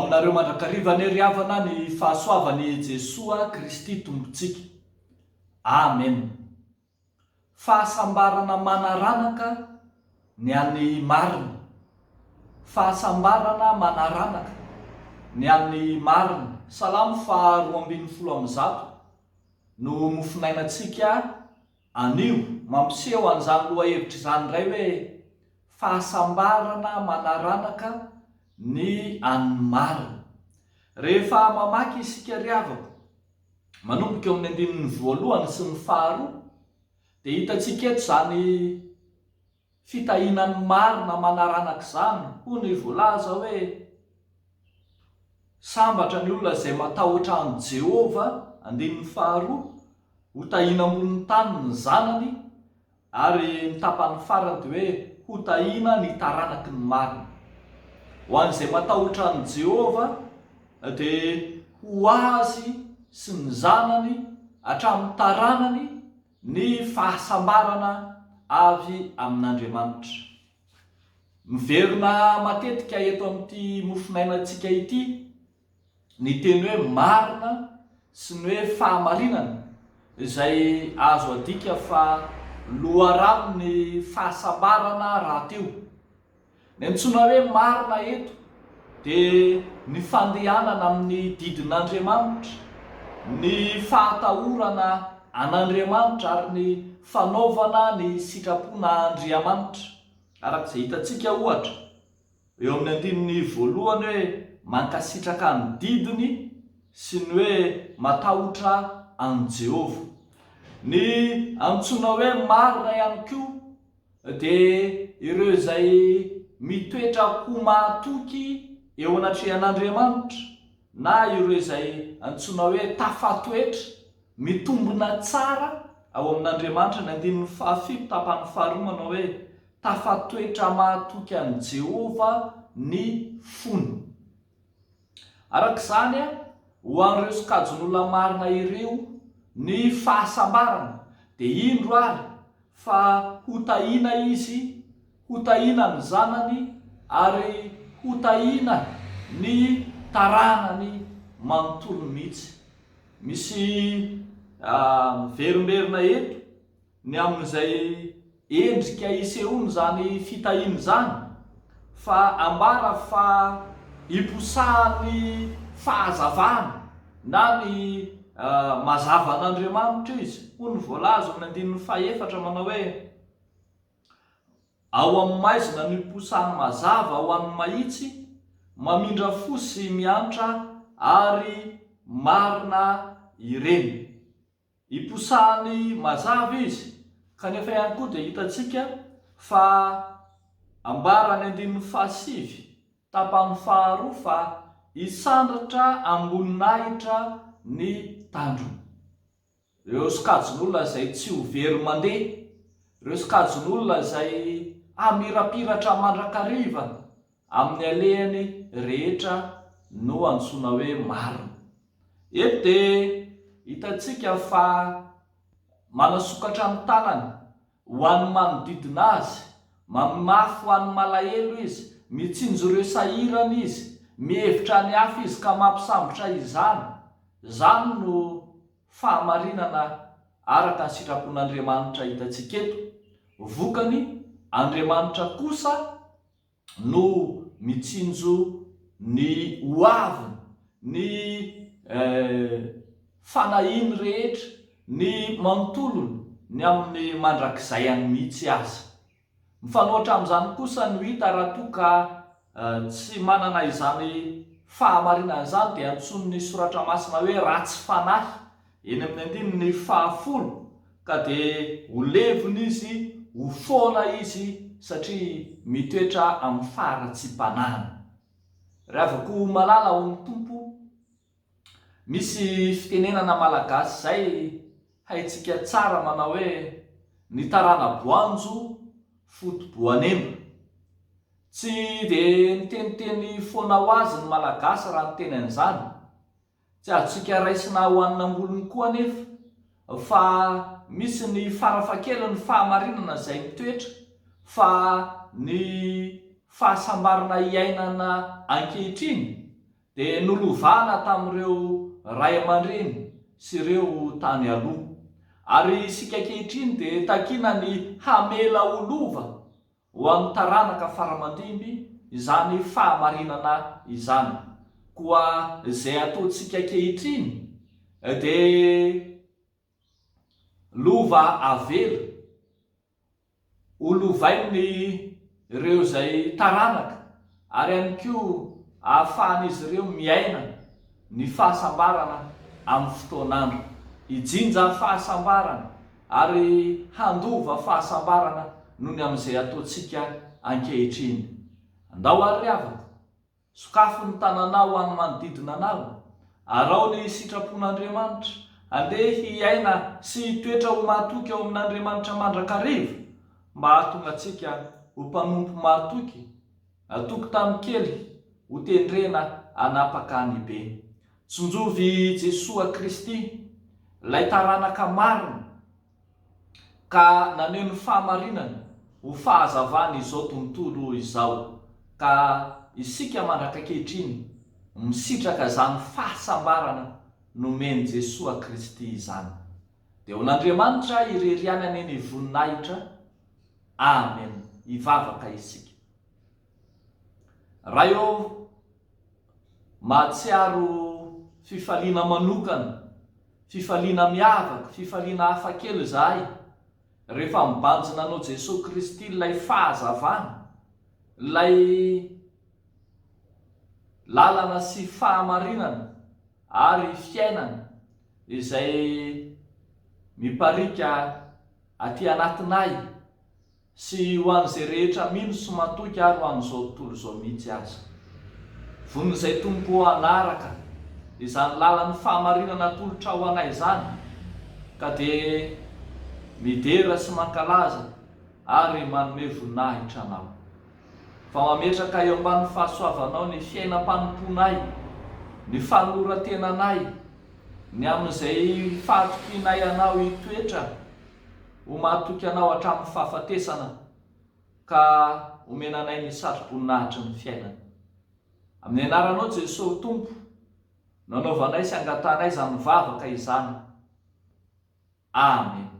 aminareo mandrakariva ny havana ny fahasoavany Jesoa Kristy tompontsika. Amen. Fahasambarana manaranaka ny an'ny marina. Fahasambarana manaranaka ny an'ny marina. Salamo 2:20 no mofinainantsika anio mampiseho an'izany lohahevitra izany indray hoe fahasambarana manaranaka ny an'ny marina. Rehefa mamaky isika riavako manomboka eo amin'ny 1 sy ny 2 dia hitantsika eto izany fitahinan'ny marina manaranaka izany. Hoy ny voalaza hoe sambatra ny olona izay matahotra an' Jehova, 2 ho tahina ambony tany ny zanany, ary ny tapany farany dia hoe ho tahina ny taranaky ny marina. Ho an'izay matahotra an' Jehova dia ho azy sy ny zanany hatramin'ny taranany ny fahasambarana avy amin'Andriamanitra. Miverina matetika eto amin'ity mofinainantsika ity ny teny hoe marina sy ny hoe fahamarinana, izay azo adika fa loharanon'ny fahasambarana raha teo. Ny antsoina hoe marina eto dia ny fandehanana amin'ny didin'Andriamanitra, ny fahatahorana an'Andriamanitra ary ny fanaovana ny sitrapona Andriamanitra. Arak'izay hitantsika ohatra eo amin'ny 1 hoe mankasitraka ny didiny sy ny hoe matahotra an' Jehova. Ny antsoina hoe marina ihany koa dia ireo izay mitoetra ho mahatoky eo anatrehan'Andriamanitra, na ireo izay antsoina hoe tafatoetra mitombona tsara ao amin'Andriamanitra. Ny 7 tapany 2 manao hoe tafatoetra mahatoky an' Jehova ny fony. Arak'izany ho an'ireo sokajin'olona marina ireo ny fahasambarana dia indro ary fa ho tahina izy, ho tahina ny zanany ary ho tahina ny taranany manontolo mihitsy. Misy miverimberina eto ny amin'izay endrika isehony zany fitahiana zany, fa ambara fa hiposahan'ny fahazavana na ny mazava an'Andriamanitra izy. Hoy ny voalaza amin'ny 1 manao hoe ao amin'ny maizina ny hiposahan'ny mazava ho an'ny mahitsy, mamindra fosy miantra ary marina ireny. Hiposahany mazava izy. Kanefa ihany koa dia hitantsika fa ambara ny 1:7 tapany 2 fa hisandratra amboninahitra ny tandrony. Ireo sokajin'olona izay tsy ho very mandeha, ireo sokajin'olona izay hamirapiratra mandrakariva amin'ny alehany rehetra no antsoina hoe marina. Eto dia hitantsika fa manasokatra ny tanany ho an'ny manodidina azy, mamafy ho an'ny malahelo izy, mitsinjo ireo sahirana izy, mihevitra ny hafa izy ka mampisambotra izany. Izany no fahamarinana araka ny sitrapon'Andriamanitra hitantsika eto. Vokany Andriamanitra kosa no mitsinjo ny hoaviny, ny fanahiny rehetra, ny manontolony ny amin'ny mandrakizay any mihitsy azy. Mifanohitra amin'izany kosa no hita raha toa ka tsy manana izany fahamarinana izany dia antson'ny soratra masina hoe ratsy fanahy, eny amin'ny 10 ka dia ho levona izy, ho foana izy satria mitoetra amin'ny faharatsipanahana. Ravako malala ho ny tompo, misy fitenenana malagasy izay haitsika tsara manao hoe ny tarana boanjo fotoboanemba. Tsy dia niteniteny foana ho azy ny malagasy raha ny teny an'izany. Tsy azontsika raisina ho an'ny ambolony koa anefa, fa misy ny farafakely ny fahamarinana izay mitoetra fa ny fahasambarana iainana ankehitriny dia nolovana tamin'ireo ray aman-dreny sy ireo tany aloha. Ary isika ankehitriny dia takina ny hamela olova ho amin'ny taranaka faramandimby, izany fahamarinana izany. Koa izay ataontsika ankehitriny dia lova avela holovainy ireo zay taranaka, ary ihany koa ahafahan'izy ireo miaina ny fahasambarana amin'ny fotoanandro, hijinja fahasambarana ary handova fahasambarana noho ny amin'izay ataontsika ankehitriny. Andao ary havaka, sokafo ny tananao any manodidina anao, arao ny sitrapon'Andriamanitra, andeha hiaina sy hitoetra ho mahatoky ao amin'Andriamanitra mandrakariva, mba hahatonga antsika ho mpanompo mahatoky, atoky tany kely ho tendrena hanapaka ny be. Tsonjovy Jesosy Kristy, ilay taranaka marina ka naneho ny fahamarinana ho fahazavana izao tontolo izao, ka isika mandrak'ankehitriny misitraka izany fahasambarana nomeny Jesosy Kristy izany. Dia ho n'Andriamanitra ireriana any ny voninahitra. Amen. Hivavaka isika. Raha eo mahatsiaro fifaliana manokana, fifaliana miavaka, fifaliana hafakely zahay, rehefa mibanjina anao Jesosy Kristy ilay fahazavana, ilay lalana sy fahamarinana ary fiainana izay miparika aty anatinay, sy ho an'izay rehetra mino sy matoky ary ho an'izao tontolo izao mihitsy aza. Von'izay tompo anaraka izany lalan'ny fahamarinana tolotra ho anay izany, ka dia midera sy mankalaza ary manome voninahitra anao. Fa mametraka eo ambany fahasoavanao ny fiainam-panomponay, ny fanoratenanay, ny amin'izay fahatokinay anao hitoetra ho mahatoky anao hatramin'ny fahafatesana, ka omenanay ny satroboninahitra ny fiainana. Amin'ny anaranao Jesosy Tompo, nanaovanay sy angatanay izany vavaka izany. Amen.